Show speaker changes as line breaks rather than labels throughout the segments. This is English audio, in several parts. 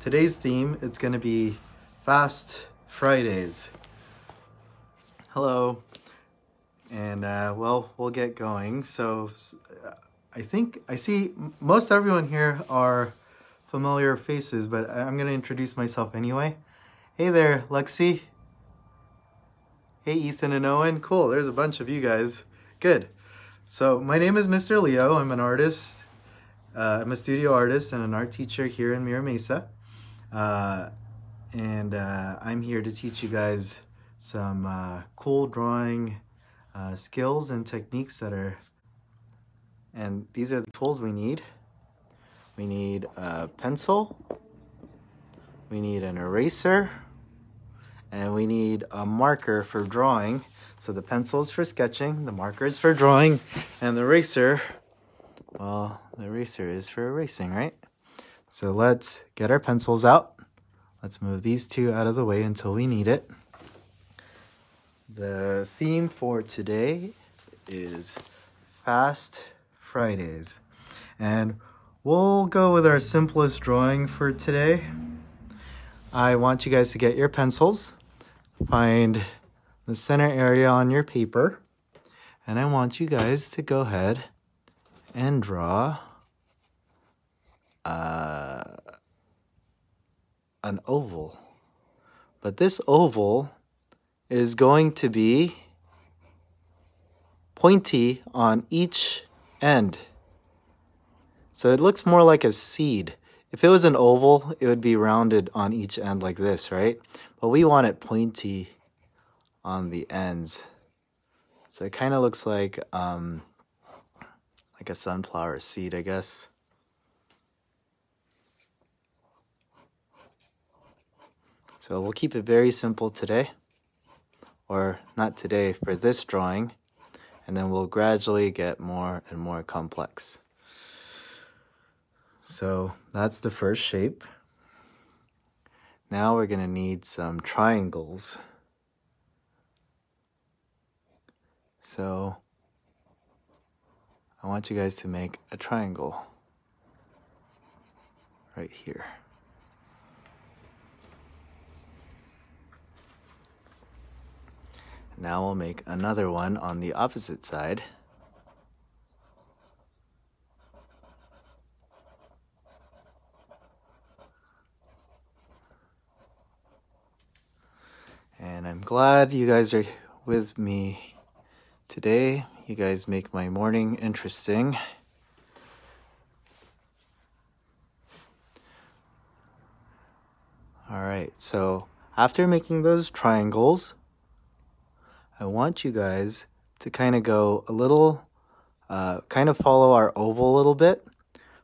today's theme, it's going to be Fast Fridays. Hello. And well, we'll get going. So I think I see most everyone here are familiar faces, but I'm going to introduce myself anyway. Hey there, Lexi. Hey, Ethan and Owen. Cool, there's a bunch of you guys. Good. So my name is Mr. Leo. I'm an artist. I'm a studio artist and an art teacher here in Mira Mesa. And I'm here to teach you guys some cool drawing skills and techniques and these are the tools we need. We need a pencil, we need an eraser, and we need a marker for drawing. So the pencil is for sketching, the marker is for drawing, and the eraser, well, the eraser is for erasing, right? So let's get our pencils out. Let's move these two out of the way until we need it. The theme for today is Fast Fridays. And we'll go with our simplest drawing for today. I want you guys to get your pencils, find the center area on your paper, and I want you guys to go ahead and draw an oval. But this oval is going to be pointy on each end. So it looks more like a seed. If it was an oval, it would be rounded on each end like this, right? But we want it pointy on the ends. So it kind of looks like a sunflower seed, I guess. So we'll keep it very simple today. Or not today for this drawing, and then we'll gradually get more and more complex. So that's the first shape. Now we're going to need some triangles. So I want you guys to make a triangle right here. Now we'll make another one on the opposite side. And I'm glad you guys are with me today. You guys make my morning interesting. All right, so after making those triangles, I want you guys to kind of go a little, kind of follow our oval a little bit.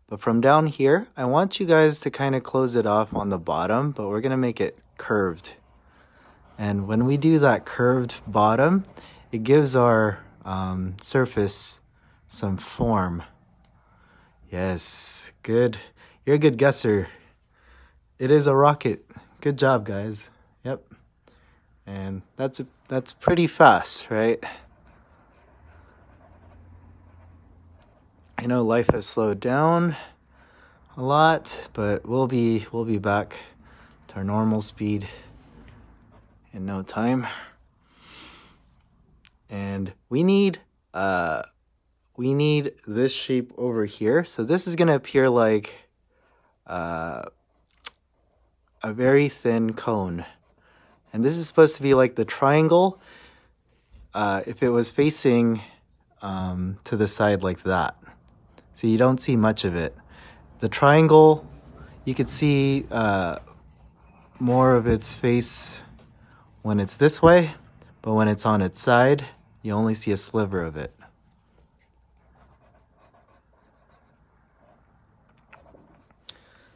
But from down here, I want you guys to kind of close it off on the bottom, but we're going to make it curved. And when we do that curved bottom, it gives our surface some form. Yes, good. You're a good guesser. It is a rocket. Good job, guys. Yep. And that's pretty fast, right? I know life has slowed down a lot, but we'll be back to our normal speed in no time. And we need this shape over here. So this is gonna appear like a very thin cone. And this is supposed to be like the triangle if it was facing to the side like that. So you don't see much of it. The triangle, you could see more of its face when it's this way, but when it's on its side, you only see a sliver of it.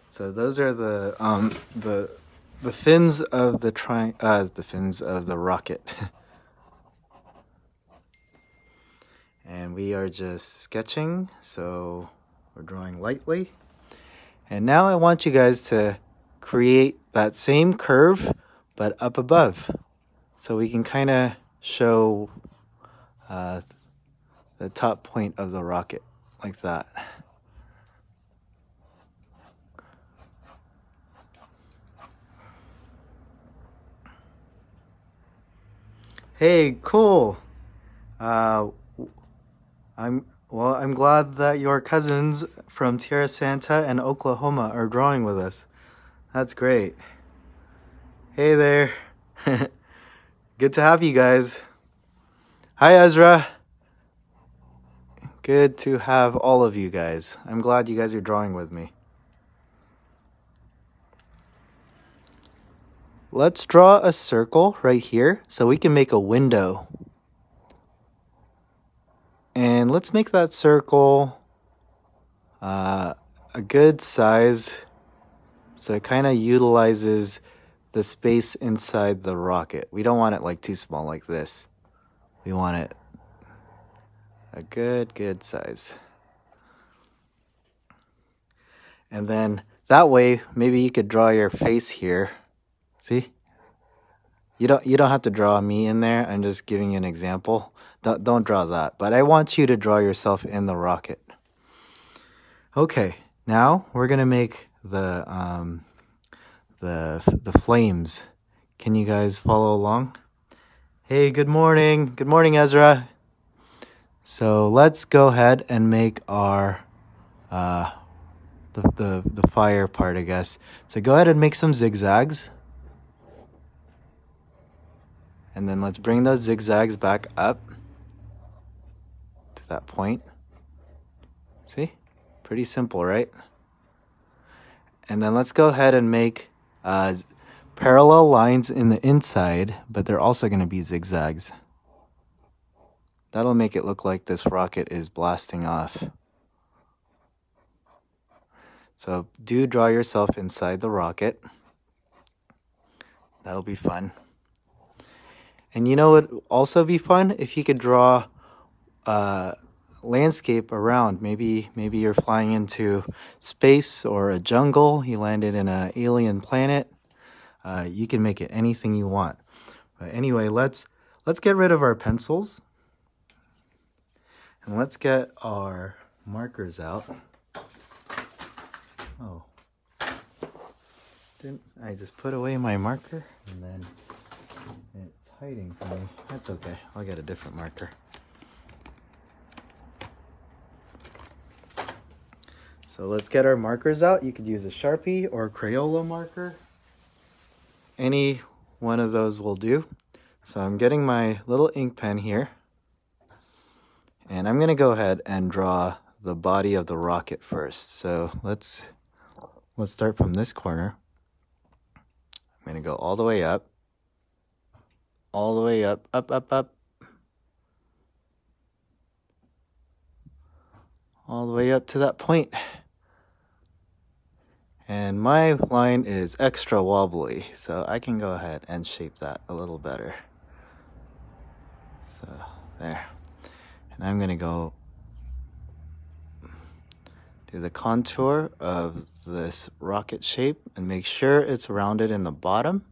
So those are the fins of the fins of the rocket. And we are just sketching, so we're drawing lightly. And now I want you guys to create that same curve, but up above. So we can kind of show the top point of the rocket like that. Hey, cool. I'm glad that your cousins from Tierra Santa and Oklahoma are drawing with us. That's great. Hey there. Good to have you guys. Hi, Ezra. Good to have all of you guys. I'm glad you guys are drawing with me. Let's draw a circle right here so we can make a window. And let's make that circle a good size so it kind of utilizes the space inside the rocket. We don't want it like too small like this. We want it a good size. And then that way, maybe you could draw your face here. See? You don't have to draw me in there. I'm just giving you an example. Don't draw that. But I want you to draw yourself in the rocket. Okay, now we're gonna make the flames. Can you guys follow along? Hey, good morning. Good morning, Ezra. So let's go ahead and make our the fire part, I guess. So go ahead and make some zigzags. And then let's bring those zigzags back up to that point. See? Pretty simple, right? And then let's go ahead and make parallel lines in the inside, but they're also going to be zigzags. That'll make it look like this rocket is blasting off. So do draw yourself inside the rocket. That'll be fun. And you know what would also be fun? If you could draw landscape around. Maybe you're flying into space or a jungle. You landed in an alien planet. You can make it anything you want. But anyway, let's get rid of our pencils. And let's get our markers out. Oh. Didn't I just put away my marker and then it's hiding from me? That's okay. I'll get a different marker. So let's get our markers out. You could use a Sharpie or a Crayola marker. Any one of those will do. So I'm getting my little ink pen here. And I'm going to go ahead and draw the body of the rocket first. So let's start from this corner. I'm going to go all the way up. All the way up, up. All the way up to that point. And my line is extra wobbly, so I can go ahead and shape that a little better. So, there. And I'm going to go do the contour of this rocket shape and make sure it's rounded in the bottom.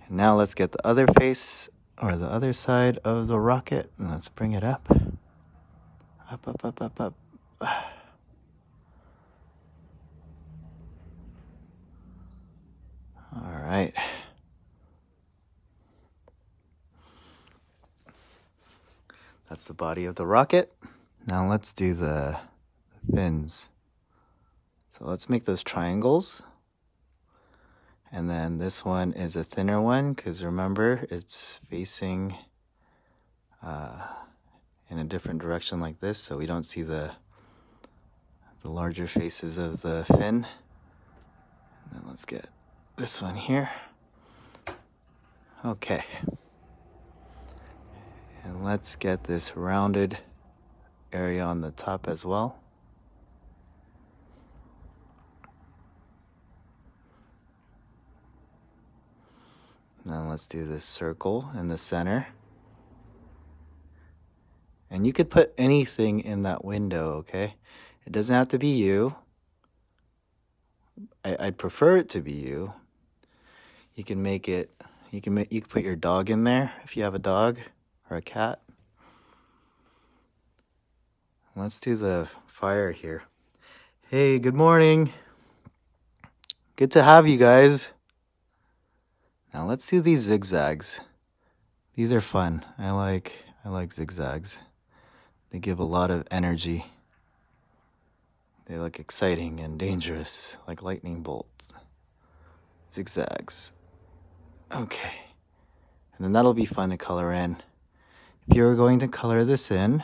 And now let's get the other face or the other side of the rocket and let's bring it up. Up. All right. That's the body of the rocket. Now let's do the fins. So let's make those triangles. And then this one is a thinner one because remember it's facing in a different direction like this, so we don't see the larger faces of the fin. And then let's get this one here. Okay. And let's get this rounded area on the top as well. Now let's do this circle in the center. And you could put anything in that window, okay? It doesn't have to be you. I'd prefer it to be you. You can make it, you can put your dog in there if you have a dog or a cat. Let's do the fire here. Hey, good morning. Good to have you guys. Now let's do these zigzags. These are fun. I like zigzags. They give a lot of energy. They look exciting and dangerous, like lightning bolts. Zigzags. Okay. And then that'll be fun to color in. If you were going to color this in,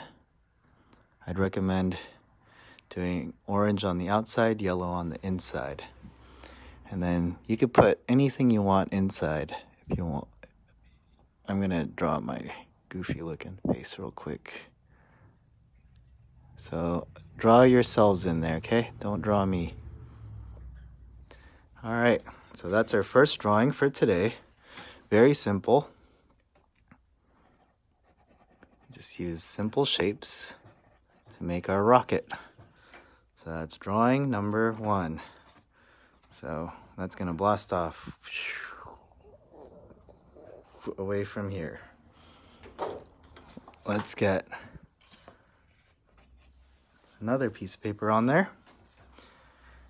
I'd recommend doing orange on the outside, yellow on the inside. And then you could put anything you want inside if you want. I'm gonna draw my goofy looking face real quick. So draw yourselves in there, okay? Don't draw me. All right, so that's our first drawing for today. Very simple. Just use simple shapes to make our rocket. So that's drawing number 1. So that's gonna blast off away from here. Let's get another piece of paper on there.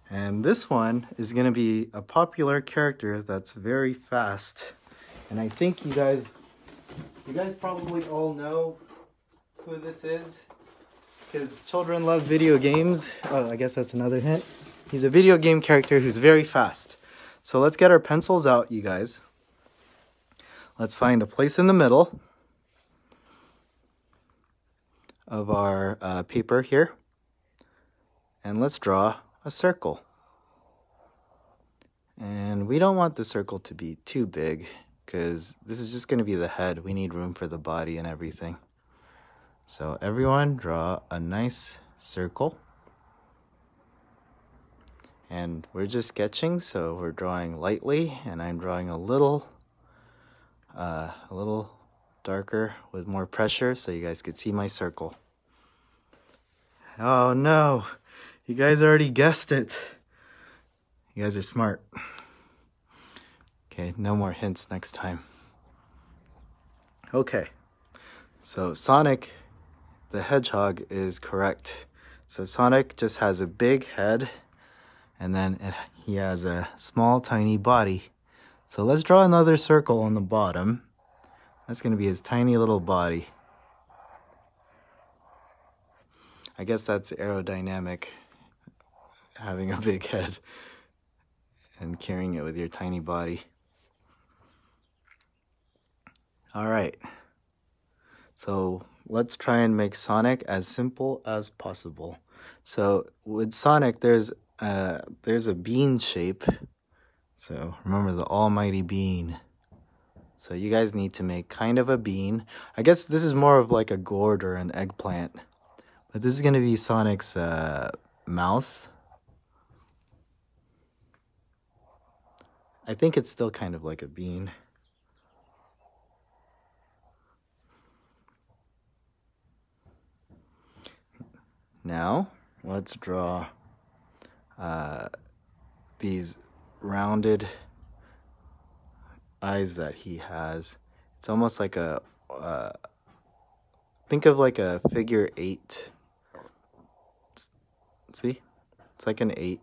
And this one is gonna be a popular character that's very fast. And I think you guys probably all know who this is, because children love video games. Oh, I guess that's another hint. He's a video game character who's very fast. So let's get our pencils out, you guys. Let's find a place in the middle of our paper here. And let's draw a circle. And we don't want the circle to be too big, because this is just going to be the head. We need room for the body and everything. So everyone draw a nice circle. And we're just sketching, so we're drawing lightly, and I'm drawing a little darker with more pressure so you guys could see my circle. Oh no, you guys already guessed it. You guys are smart. Okay, no more hints next time. Okay, so Sonic the Hedgehog is correct. So Sonic just has a big head, and then he has a small, tiny body. So let's draw another circle on the bottom. That's going to be his tiny little body. I guess that's aerodynamic, having a big head and carrying it with your tiny body. All right. So let's try and make Sonic as simple as possible. So with Sonic, there's a bean shape. So remember the almighty bean. So you guys need to make kind of a bean. I guess this is more of like a gourd or an eggplant. But this is going to be Sonic's mouth. I think it's still kind of like a bean. Now, let's draw these rounded eyes that he has. It's almost like a, think of like a figure 8. See? It's like an 8.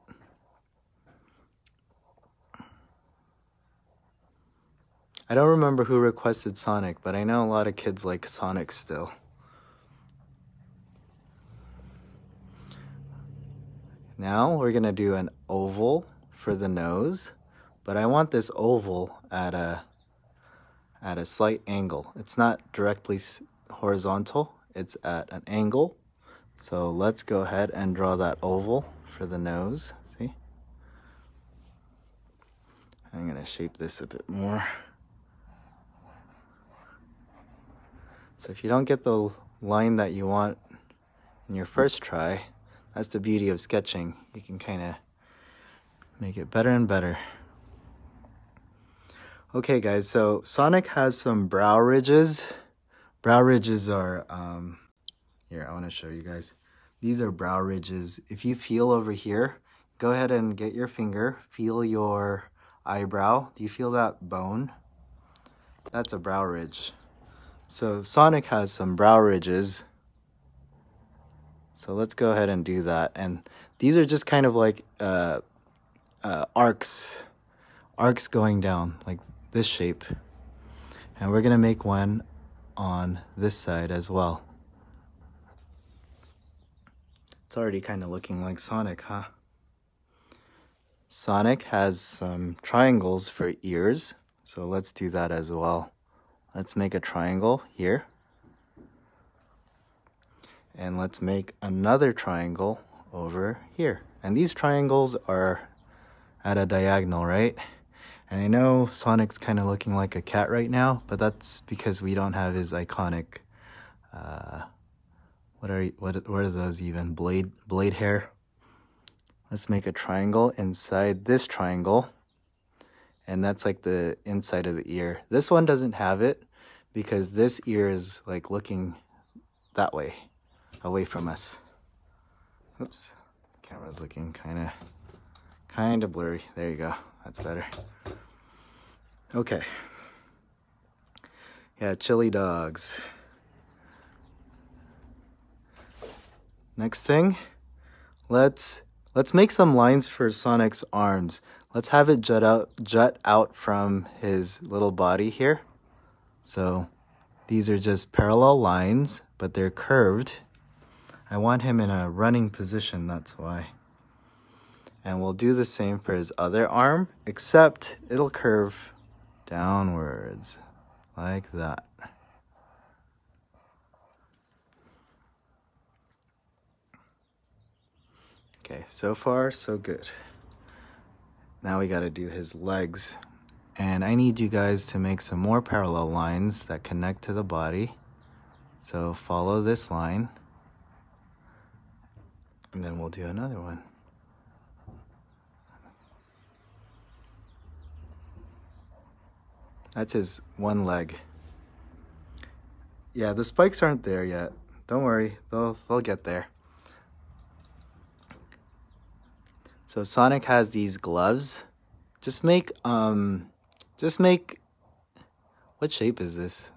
I don't remember who requested Sonic, but I know a lot of kids like Sonic still. Now we're gonna do an oval for the nose, but I want this oval at a slight angle. It's not directly horizontal, it's at an angle. So let's go ahead and draw that oval for the nose. See? I'm gonna shape this a bit more. So if you don't get the line that you want in your first try, that's the beauty of sketching. You can kind of make it better and better. Okay guys, so Sonic has some brow ridges. Brow ridges are, here, I want to show you guys. These are brow ridges. If you feel over here, go ahead and get your finger, feel your eyebrow. Do you feel that bone? That's a brow ridge. So Sonic has some brow ridges. So let's go ahead and do that. And these are just kind of like arcs going down, like this shape. And we're gonna make one on this side as well. It's already kind of looking like Sonic, huh? Sonic has some triangles for ears, so let's do that as well. Let's make a triangle here. And let's make another triangle over here. And these triangles are at a diagonal, right? And I know Sonic's kind of looking like a cat right now, but that's because we don't have his iconic, what are those even? Blade hair. Let's make a triangle inside this triangle. And that's like the inside of the ear. This one doesn't have it because this ear is like looking that way, away from us. Oops, camera's looking kind of blurry. There you go, that's better. Okay. Yeah, chili dogs. Next thing, let's make some lines for Sonic's arms. Let's have it jut out from his little body here. So these are just parallel lines, but they're curved. I want him in a running position, that's why. And we'll do the same for his other arm, except it'll curve downwards, like that. Okay, so far, so good. Now we gotta do his legs. And I need you guys to make some more parallel lines that connect to the body. So follow this line. And then we'll do another one. That's his one leg. Yeah, the spikes aren't there yet. Don't worry, they'll get there. So Sonic has these gloves. Just make, what shape is this?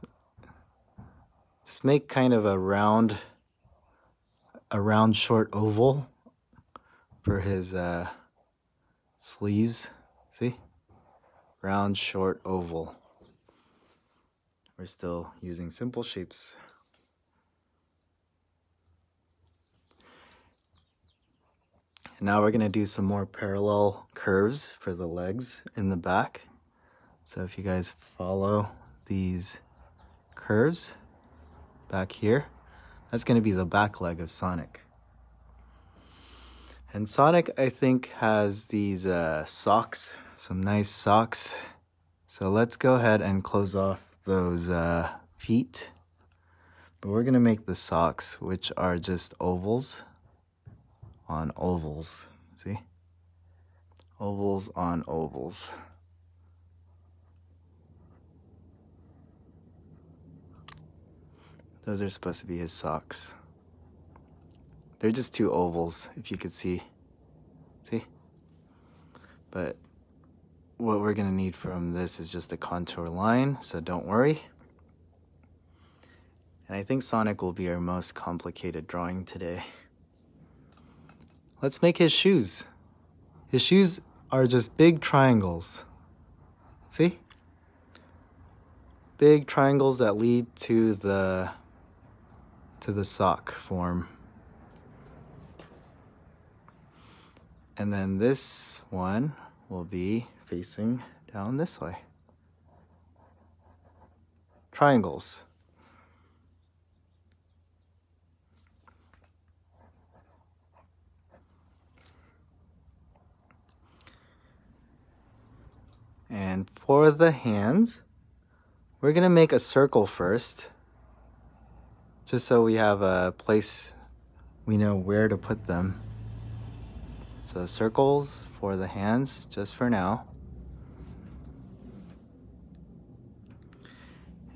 Just make kind of a round short oval for his sleeves. See? Round short oval. We're still using simple shapes. And now we're going to do some more parallel curves for the legs in the back. So if you guys follow these curves back here, that's going to be the back leg of Sonic. And Sonic, I think, has these socks, some nice socks. So let's go ahead and close off those feet. But we're going to make the socks, which are just ovals on ovals. See? Ovals on ovals. Those are supposed to be his socks. They're just two ovals, if you could see. See? But what we're gonna need from this is just a contour line, so don't worry. And I think Sonic will be our most complicated drawing today. Let's make his shoes. His shoes are just big triangles. See? Big triangles that lead to the sock form. And then this one will be facing down this way. Triangles. And for the hands, we're gonna make a circle first, just so we have a place we know where to put them. So circles for the hands, just for now.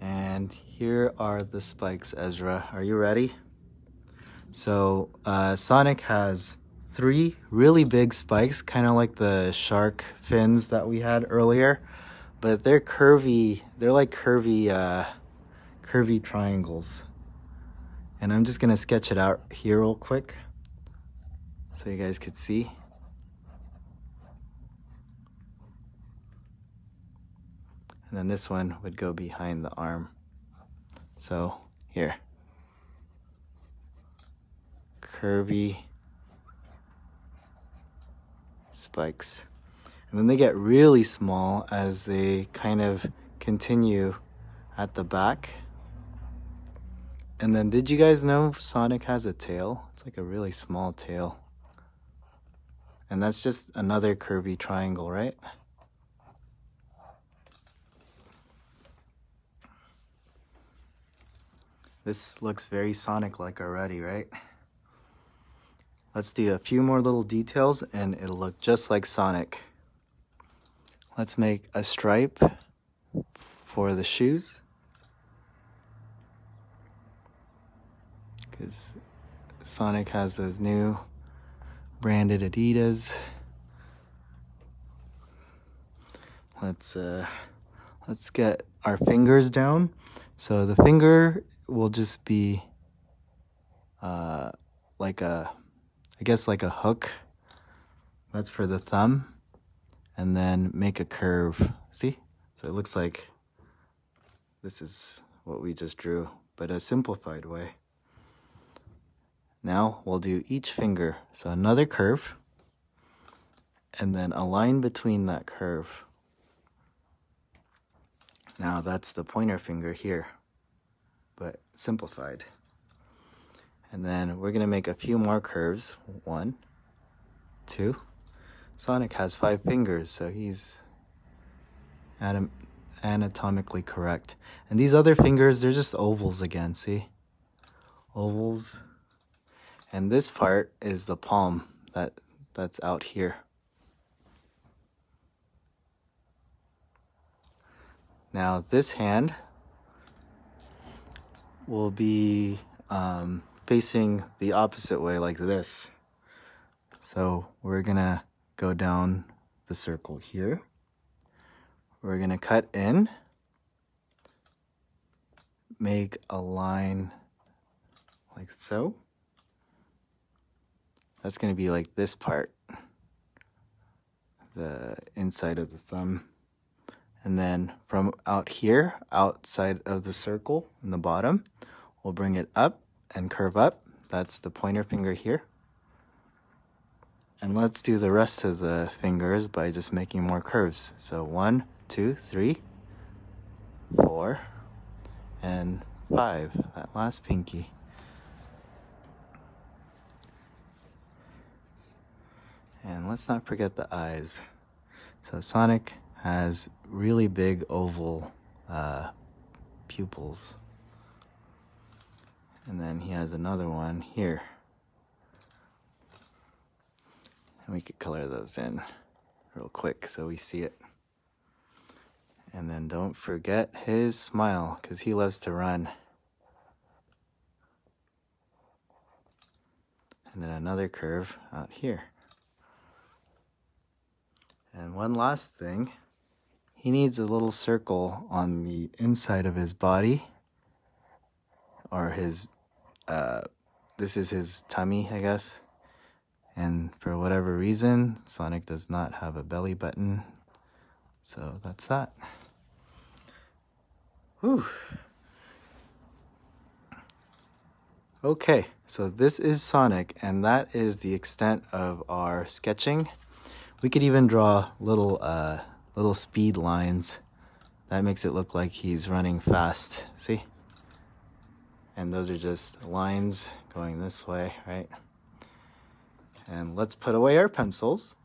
And here are the spikes, Ezra. Are you ready? So Sonic has 3 really big spikes, kind of like the shark fins that we had earlier, but they're curvy. They're like curvy triangles. And I'm just gonna sketch it out here real quick so you guys could see. And then this one would go behind the arm. So here, curvy spikes. And then they get really small as they kind of continue at the back. And then did you guys know Sonic has a tail? It's like a really small tail. And that's just another curvy triangle, right? This looks very Sonic-like already, right? Let's do a few more little details and it'll look just like Sonic. Let's make a stripe for the shoes, because Sonic has those new branded Adidas. Let's get our fingers down. So the finger will just be like a, I guess like a hook. That's for the thumb. And then make a curve. See? So it looks like this is what we just drew, but a simplified way. Now we'll do each finger. So another curve, and then a line between that curve. Now that's the pointer finger here, but simplified. And then we're gonna make a few more curves. 1, 2. Sonic has 5 fingers, so he's anatomically correct. And these other fingers, they're just ovals again, see? Ovals. And this part is the palm that's out here. Now this hand will be facing the opposite way like this. So we're gonna go down the circle here. We're gonna cut in, make a line like so. That's gonna be like this part, the inside of the thumb. And then from out here, outside of the circle in the bottom, we'll bring it up and curve up. That's the pointer finger here. And let's do the rest of the fingers by just making more curves. So 1, 2, 3, 4, and 5, that last pinky. And let's not forget the eyes. So Sonic has really big oval pupils. And then he has another one here. And we could color those in real quick so we see it. And then don't forget his smile, because he loves to run. And then another curve out here. And one last thing, he needs a little circle on the inside of his body, or his, this is his tummy, I guess. And for whatever reason, Sonic does not have a belly button. So that's that. Whew. Okay, so this is Sonic, and that is the extent of our sketching. We could even draw little speed lines. That makes it look like he's running fast, see? And those are just lines going this way, right? And let's put away our pencils,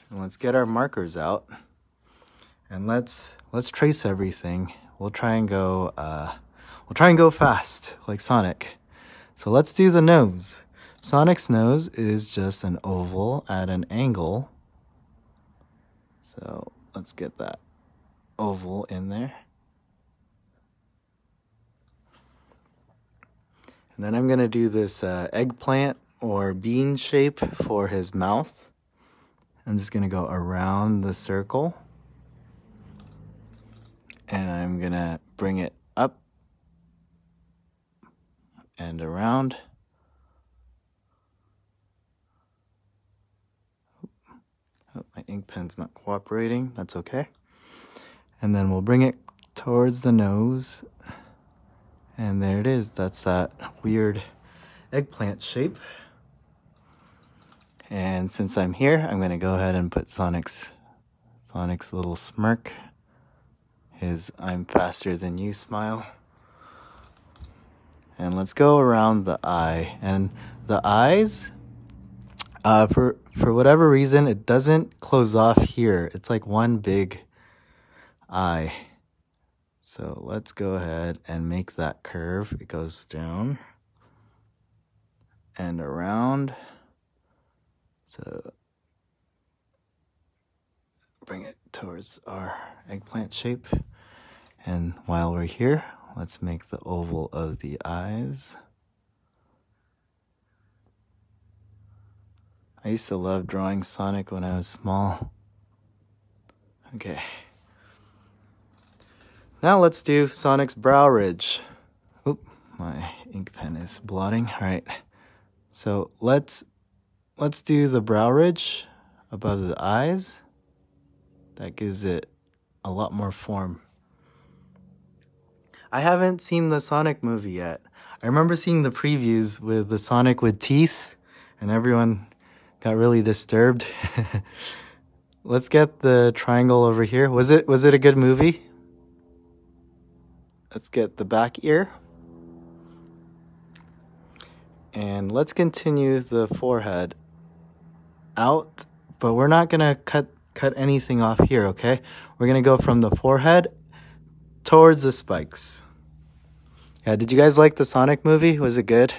and let's get our markers out, and let's trace everything. We'll try and go fast like Sonic. So let's do the nose. Sonic's nose is just an oval at an angle. So let's get that oval in there. And then I'm gonna do this eggplant or bean shape for his mouth. I'm just gonna go around the circle. And I'm gonna bring it up and around. Oh, my ink pen's not cooperating, that's okay. And then we'll bring it towards the nose And there it is. That's that weird eggplant shape. And since I'm here, I'm gonna go ahead and put Sonic's little smirk, his "I'm faster than you" smile. And let's go around the eye. And the eyes, for whatever reason, it doesn't close off here. It's like one big eye. So let's go ahead and make that curve. It goes down and around. So bring it towards our eggplant shape. And while we're here, let's make the oval of the eyes. I used to love drawing Sonic when I was small. Okay. Now let's do Sonic's brow ridge. Oop, my ink pen is blotting. All right. So let's do the brow ridge above the eyes. That gives it a lot more form. I haven't seen the Sonic movie yet. I remember seeing the previews with the Sonic with teeth, and everyone got really disturbed. Let's get the triangle over here. Was it a good movie? Let's get the back ear. And let's continue the forehead out, but we're not gonna cut anything off here, okay? We're gonna go from the forehead towards the spikes. Yeah, did you guys like the Sonic movie? Was it good?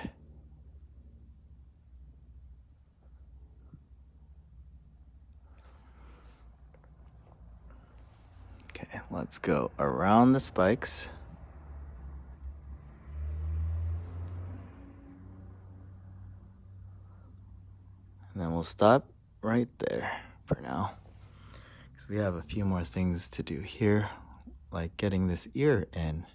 Okay, let's go around the spikes. And then we'll stop right there for now, because we have a few more things to do here, like getting this ear in.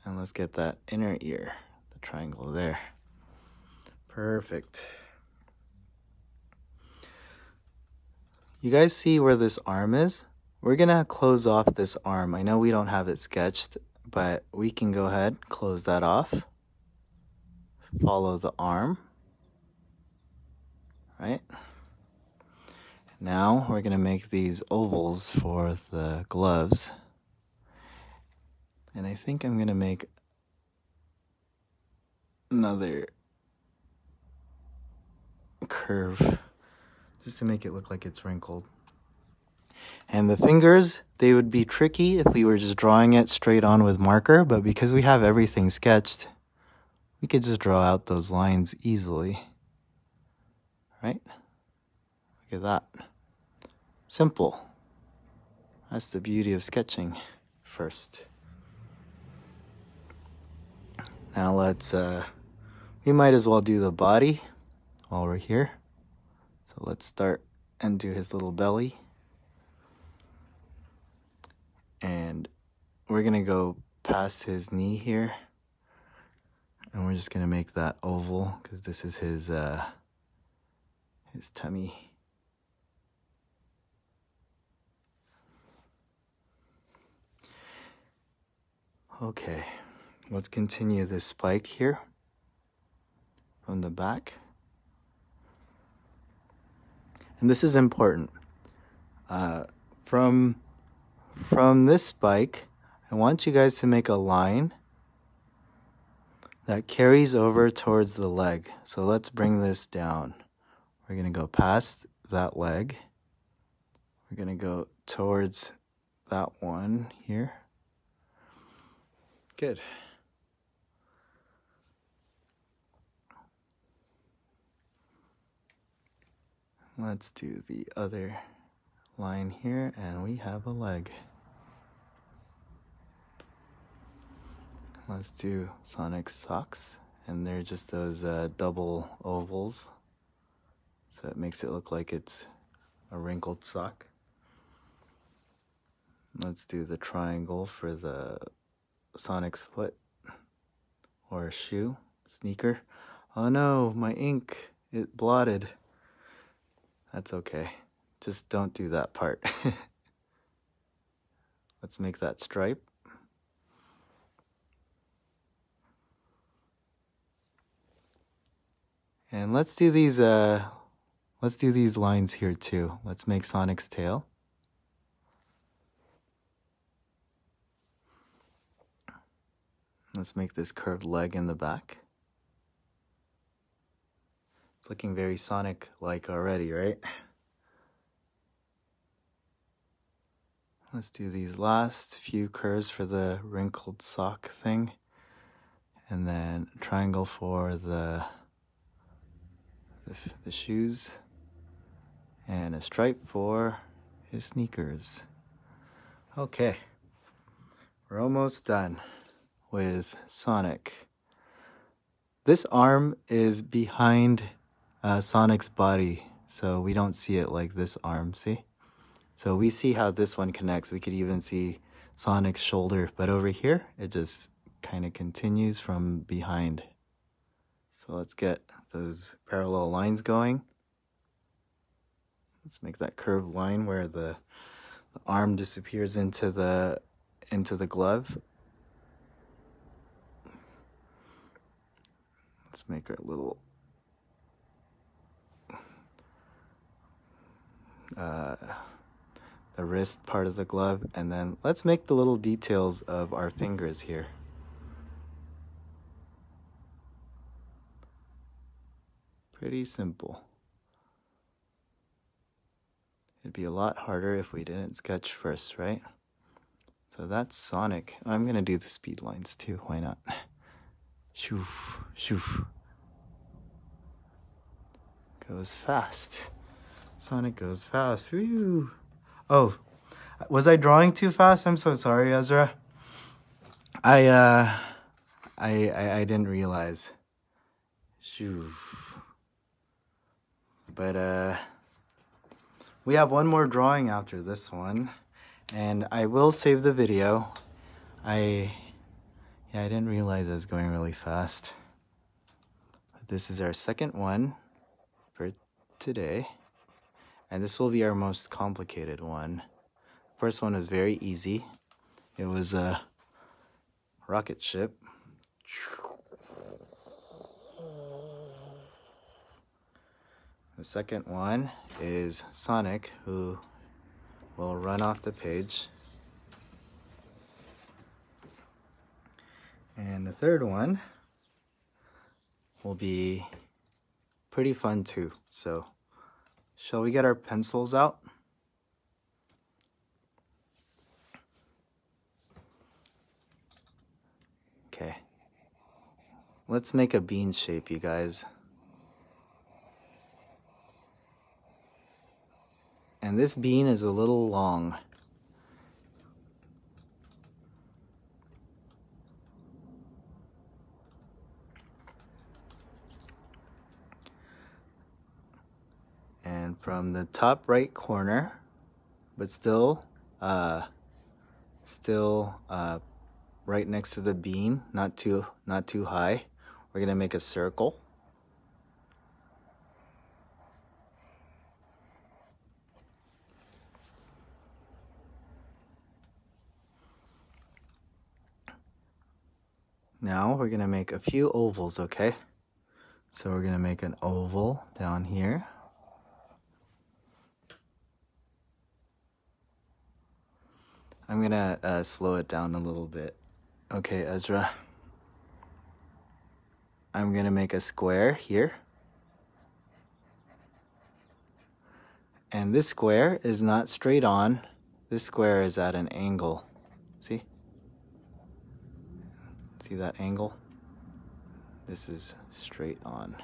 And let's get that inner ear, the triangle there. Perfect. You guys see where this arm is? We're gonna close off this arm. I know we don't have it sketched, but we can go ahead, close that off. Follow the arm, right? Now we're gonna make these ovals for the gloves. And I think I'm gonna make another curve just to make it look like it's wrinkled. And the fingers, they would be tricky if we were just drawing it straight on with marker, but because we have everything sketched, we could just draw out those lines easily, right? Look at that. Simple. That's the beauty of sketching first. Now let's, we might as well do the body while we're here. So let's start and do his little belly. And we're gonna go past his knee here. And we're just gonna make that oval, because this is his tummy. Okay, let's continue this spike here from the back. And this is important. From this spike, I want you guys to make a line that carries over towards the leg. So let's bring this down. We're gonna go past that leg. We're gonna go towards that one here. Good. Let's do the other line here, and we have a leg. Let's do Sonic's socks, and they're just those double ovals, so it makes it look like it's a wrinkled sock. Let's do the triangle for the Sonic's foot, or shoe, sneaker. Oh no, my ink, it blotted. That's okay, just don't do that part. Let's make that stripe. And let's do these lines here too. Let's make Sonic's tail. Let's make this curved leg in the back. It's looking very Sonic-like already, right? Let's do these last few curves for the wrinkled sock thing. And then a triangle for the shoes. And a stripe for his sneakers. Okay. We're almost done with Sonic. This arm is behind Sonic's body, so we don't see it like this arm, see? So we see how this one connects. We could even see Sonic's shoulder, but over here, it just kind of continues from behind. So let's get those parallel lines going. Let's make that curved line where the arm disappears into the glove. Let's make our little the wrist part of the glove, and then let's make the little details of our fingers here. Pretty simple. It'd be a lot harder if we didn't sketch first, right? So that's Sonic. I'm gonna do the speed lines too, why not? Shoof, shoof. Goes fast. Sonic goes fast. Woo! Oh, was I drawing too fast? I'm so sorry, Ezra. I didn't realize. Shoo. But we have one more drawing after this one, and I will save the video. I didn't realize I was going really fast. But this is our second one for today. And this will be our most complicated one. First one was very easy. It was a rocket ship. The second one is Sonic, who will run off the page. And the third one will be pretty fun too. So, shall we get our pencils out? Okay. Let's make a bean shape, you guys. And this bean is a little long. And from the top right corner, but still right next to the bean, not too high, we're gonna make a circle. Now we're gonna make a few ovals, okay? So we're gonna make an oval down here. I'm gonna slow it down a little bit. Okay, Ezra. I'm gonna make a square here. And this square is not straight on. This square is at an angle. See? See that angle? This is straight on.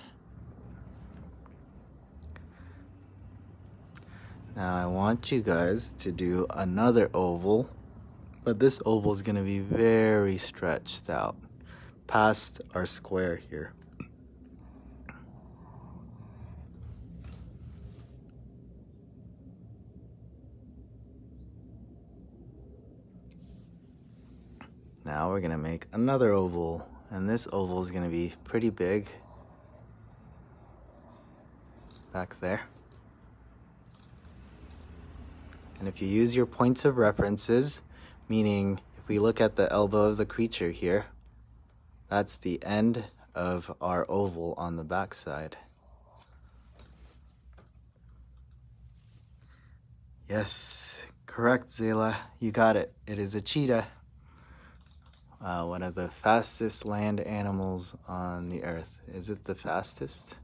Now I want you guys to do another oval, but this oval is gonna be very stretched out past our square here. Now we're gonna make another oval, and this oval is gonna be pretty big back there. And if you use your points of references, meaning if we look at the elbow of the creature here, that's the end of our oval on the back side. Yes, correct, Zayla. You got it. It is a cheetah. One of the fastest land animals on the earth. Is it the fastest?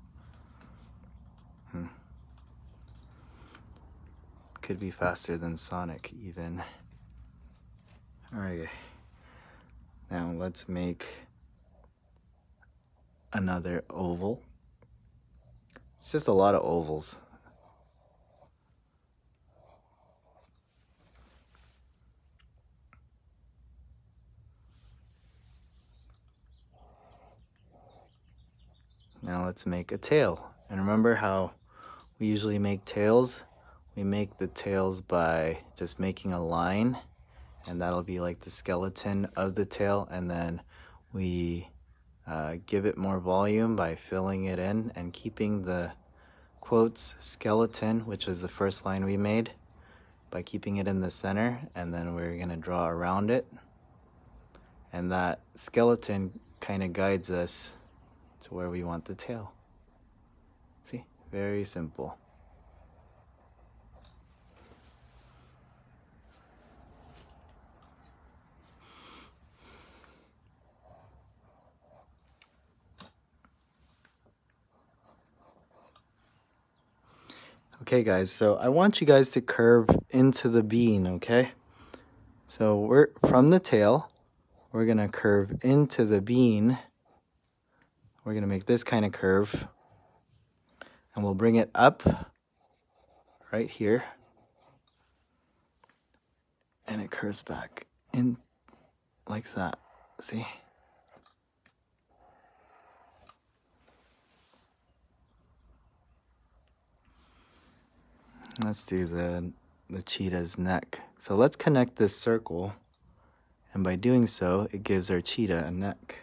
Could be faster than Sonic, even. Alright. Now let's make another oval. It's just a lot of ovals. Now let's make a tail. And remember how we usually make tails? We make the tails by just making a line, and that'll be like the skeleton of the tail, and then we give it more volume by filling it in and keeping the quotes skeleton, which was the first line we made, by keeping it in the center, and then we're gonna draw around it. And that skeleton kind of guides us to where we want the tail. See, very simple. Okay guys, so I want you guys to curve into the bean, okay? So we're from the tail, we're gonna curve into the bean. We're gonna make this kind of curve, and we'll bring it up right here, and it curves back in like that. See? Let's do the cheetah's neck. So let's connect this circle, and by doing so, it gives our cheetah a neck.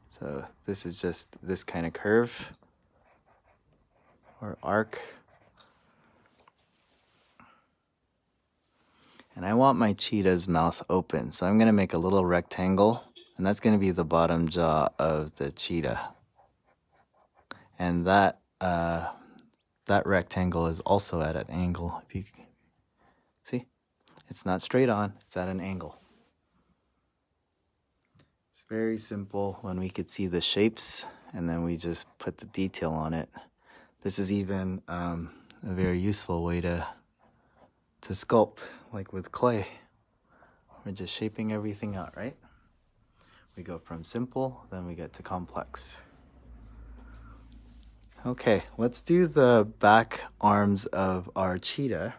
So this is just this kind of curve or arc. And I want my cheetah's mouth open, so I'm gonna make a little rectangle, and that's gonna be the bottom jaw of the cheetah. And that rectangle is also at an angle. If you see, it's not straight on, it's at an angle. It's very simple when we could see the shapes, and then we just put the detail on it. This is even a very useful way to sculpt, like with clay. We're just shaping everything out, right? We go from simple, then we get to complex. Okay, let's do the back arms of our cheetah.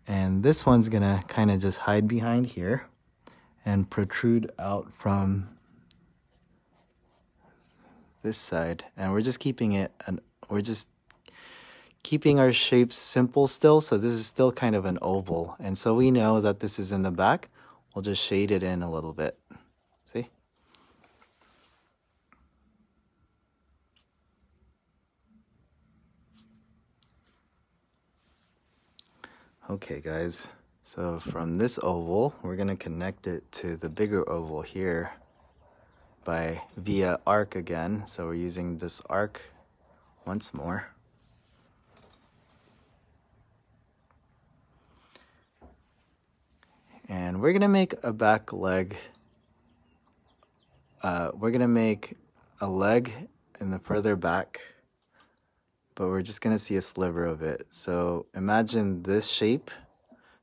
And this one's gonna kind of just hide behind here and protrude out from this side. And we're just keeping it, we're just keeping our shapes simple still, so this is still kind of an oval. And so we know that this is in the back. We'll just shade it in a little bit. See? Okay guys, so from this oval, we're gonna connect it to the bigger oval here via arc again. So we're using this arc once more. And we're gonna make a back leg. We're gonna make a leg in the further back, but we're just gonna see a sliver of it. So imagine this shape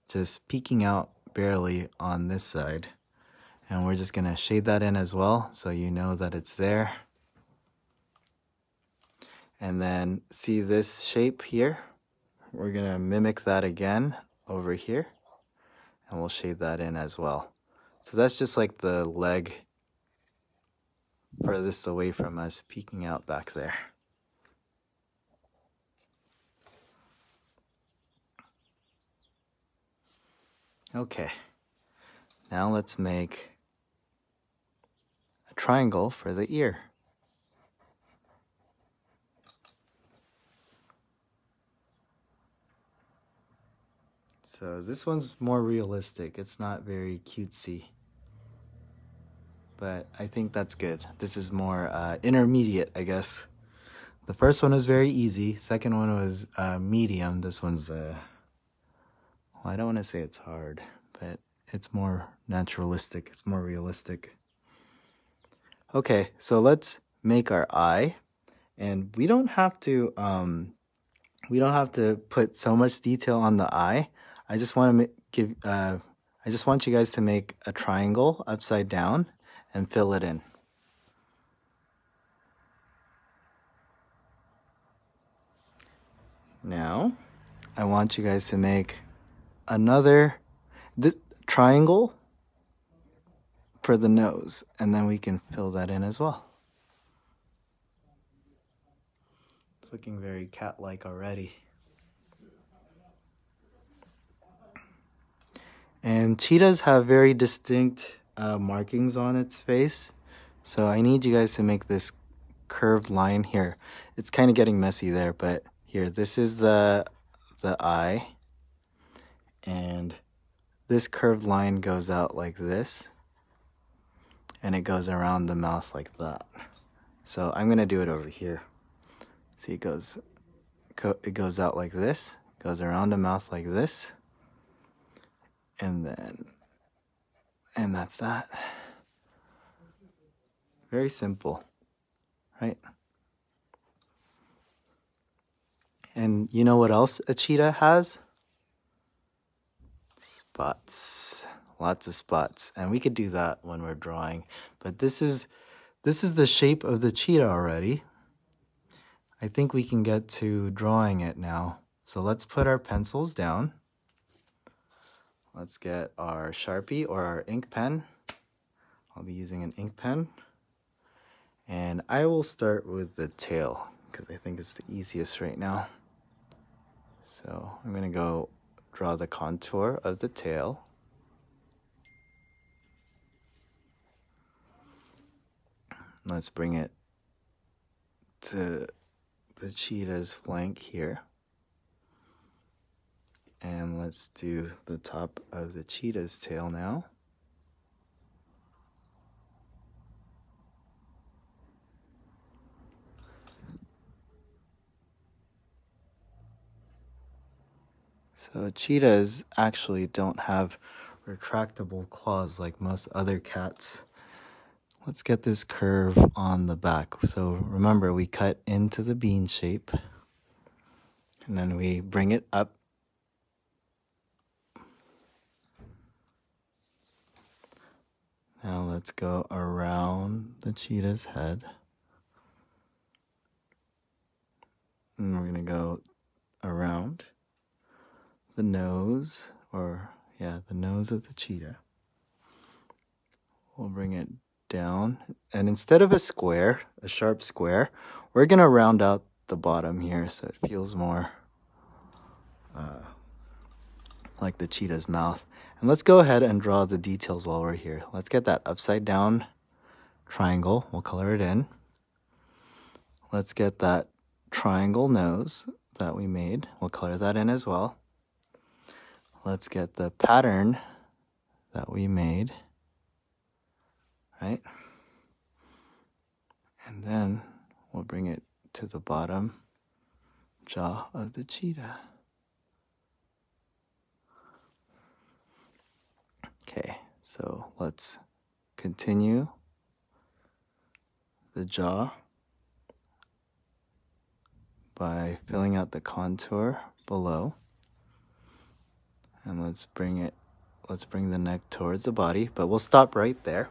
just peeking out barely on this side. And we're just gonna shade that in as well, so you know that it's there. And then see this shape here? We're gonna mimic that again over here, and we'll shade that in as well. So that's just like the leg furthest away from us, peeking out back there. Okay, now let's make a triangle for the ear. So this one's more realistic. It's not very cutesy. But I think that's good. This is more intermediate, I guess. The first one was very easy. Second one was medium. This one's, well, I don't want to say it's hard, but it's more naturalistic. It's more realistic. Okay, so let's make our eye. And we don't have to put so much detail on the eye. I just want to I just want you guys to make a triangle upside down and fill it in. Now, I want you guys to make another triangle for the nose, and then we can fill that in as well. It's looking very cat-like already. And cheetahs have very distinct markings on its face. So I need you guys to make this curved line here. It's kind of getting messy there, but here, this is the eye. And this curved line goes out like this. And it goes around the mouth like that. So I'm going to do it over here. See, it goes out like this, goes around the mouth like this. And that's that. Very simple, right? And you know what else a cheetah has? Spots. Lots of spots. And we could do that when we're drawing. But this is the shape of the cheetah already. I think we can get to drawing it now. So let's put our pencils down. Let's get our Sharpie or our ink pen. I'll be using an ink pen. And I will start with the tail because I think it's the easiest right now. So I'm going to go draw the contour of the tail. Let's bring it to the cheetah's flank here. And let's do the top of the cheetah's tail now. So cheetahs actually don't have retractable claws like most other cats. Let's get this curve on the back. So remember, we cut into the bean shape. And then we bring it up. Now let's go around the cheetah's head. And we're going to go around the nose, the nose of the cheetah. We'll bring it down. And instead of a square, a sharp square, we're going to round out the bottom here so it feels more like the cheetah's mouth. And let's go ahead and draw the details while we're here. Let's get that upside down triangle. We'll color it in. Let's get that triangle nose that we made. We'll color that in as well. Let's get the pattern that we made, right? And then we'll bring it to the bottom jaw of the cheetah. Okay, so let's continue the jaw by filling out the contour below. And let's bring the neck towards the body, but we'll stop right there.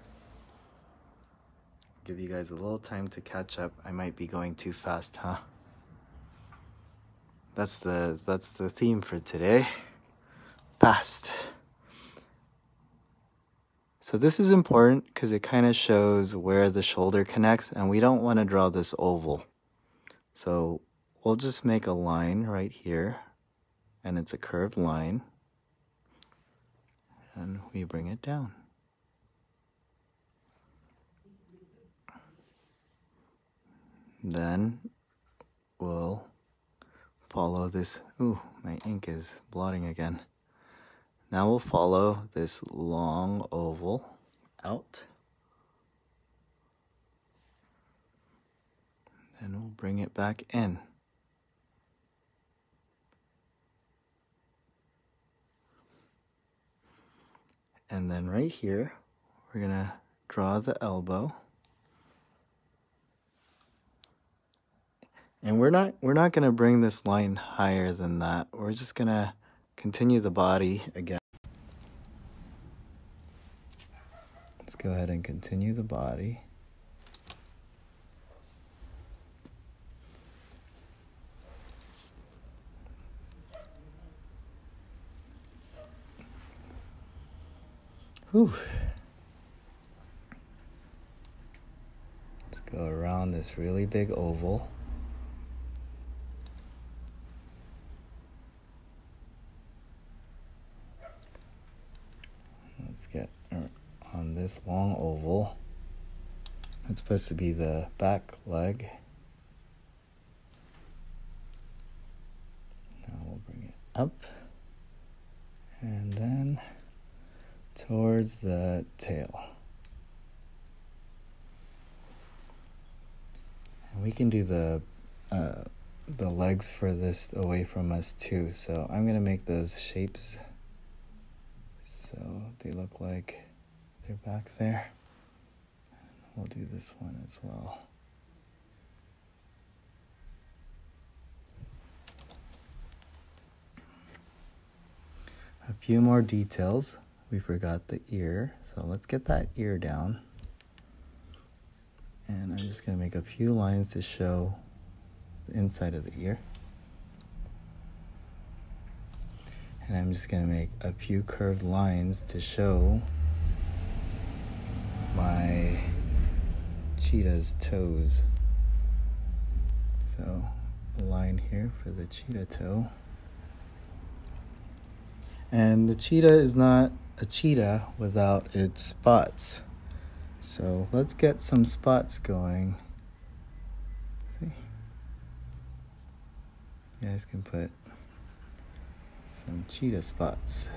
Give you guys a little time to catch up. I might be going too fast, huh? That's the theme for today. Fast. So this is important because it kind of shows where the shoulder connects, and we don't want to draw this oval. So we'll just make a line right here, and it's a curved line. And we bring it down. Then we'll follow this. Ooh, my ink is blotting again. Now we'll follow this long oval out. And we'll bring it back in. And then right here, we're gonna draw the elbow. And we're not gonna bring this line higher than that. We're just gonna continue the body again. Let's go ahead and continue the body. Whew. Let's go around this really big oval. Let's get on this long oval. That's supposed to be the back leg. Now we'll bring it up and then towards the tail. And we can do the legs furthest away from us too. So I'm gonna make those shapes so they look like they're back there. And we'll do this one as well. A few more details. We forgot the ear, so let's get that ear down. And I'm just going to make a few lines to show the inside of the ear. And I'm just going to make a few curved lines to show my cheetah's toes. So a line here for the cheetah toe. And the cheetah is not a cheetah without its spots. So let's get some spots going. See? You guys can put some cheetah spots.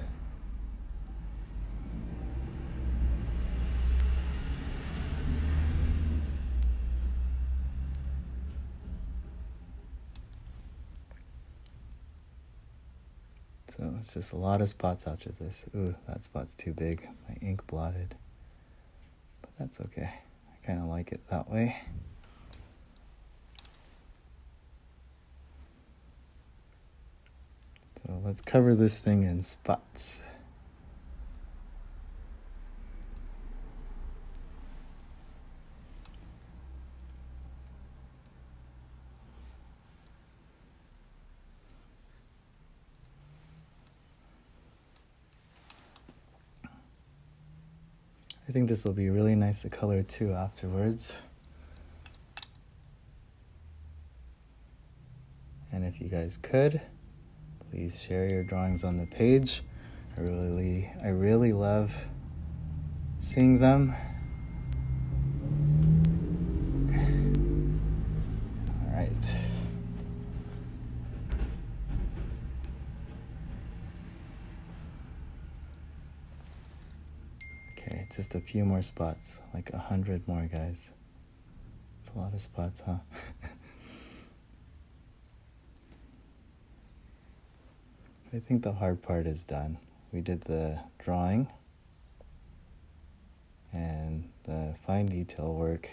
So it's just a lot of spots after this. Ooh, that spot's too big. My ink blotted. But that's okay. I kind of like it that way. So let's cover this thing in spots. I think this will be really nice to color too afterwards. And if you guys could, please share your drawings on the page. I really love seeing them. All right. Okay, just a few more spots, like 100 more, guys. It's a lot of spots, huh? I think the hard part is done. We did the drawing and the fine detail work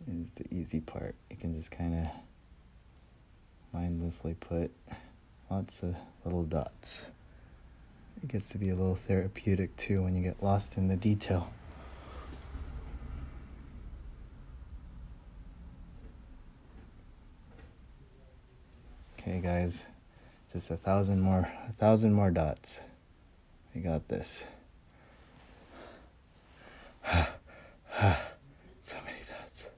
is the easy part. You can just kind of mindlessly put lots of little dots. It gets to be a little therapeutic too when you get lost in the detail. Okay, guys, just 1,000 more dots. We got this. So many dots.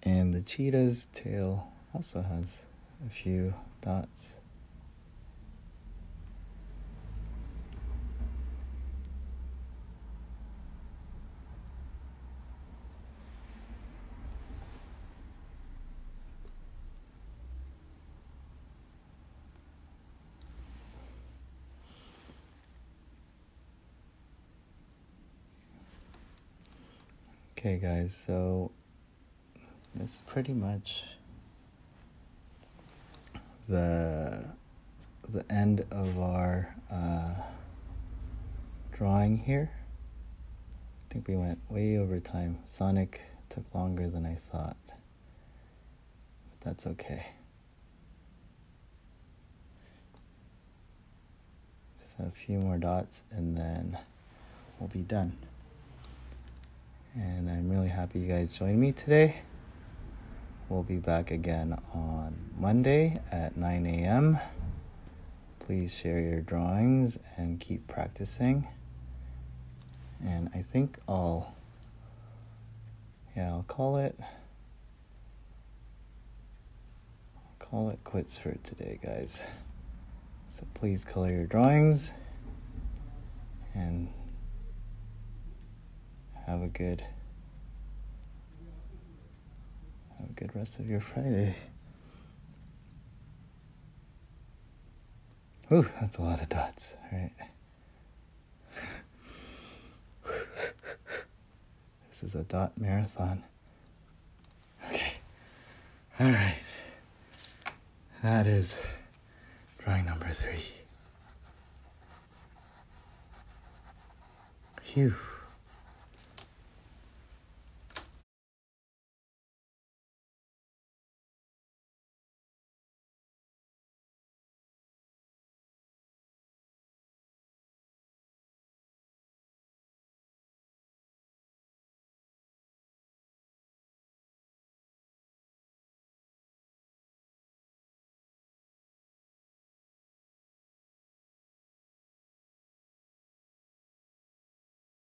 And the cheetah's tail also has a few dots. Okay guys, so this is pretty much the end of our drawing here. I think we went way over time. Sonic took longer than I thought, but that's okay. Just have a few more dots and then we'll be done. And I'm really happy you guys joined me today. We'll be back again on Monday at 9 a.m. Please share your drawings and keep practicing. And I think I'll call it quits for today, guys. So please color your drawings and have a good rest of your Friday. Ooh, that's a lot of dots. All right. This is a dot marathon. Okay. All right. That is drawing number 3. Phew.